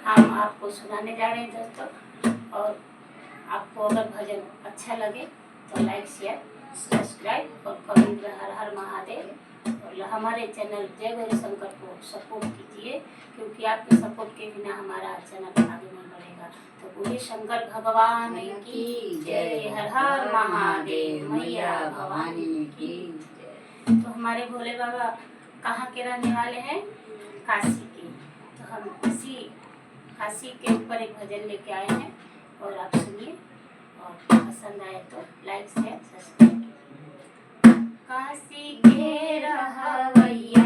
हम आपको सुनाने जा रहे हैं दोस्तों। और आपको अगर भजन अच्छा लगे तो लाइक शेयर सब्सक्राइब और कमेंट हर हर महादेव। और हमारे चैनल जय गौरीशंकर को सपोर्ट कीजिए, क्योंकि आपके सपोर्ट के बिना हमारा चैनल आगे नहीं बढ़ेगा। तो बोले शंकर भगवान की जय, हर हर महादेव, मैया भवानी की जय। तो हमारे भोले बाबा कहाँ के रहने वाले हैं? काशी के। तो हम इसी काशी के ऊपर एक भजन लेके आए हैं और आप सुनिए, और पसंद आए तो लाइक शेयर सब्सक्राइब। काशी के रहवैया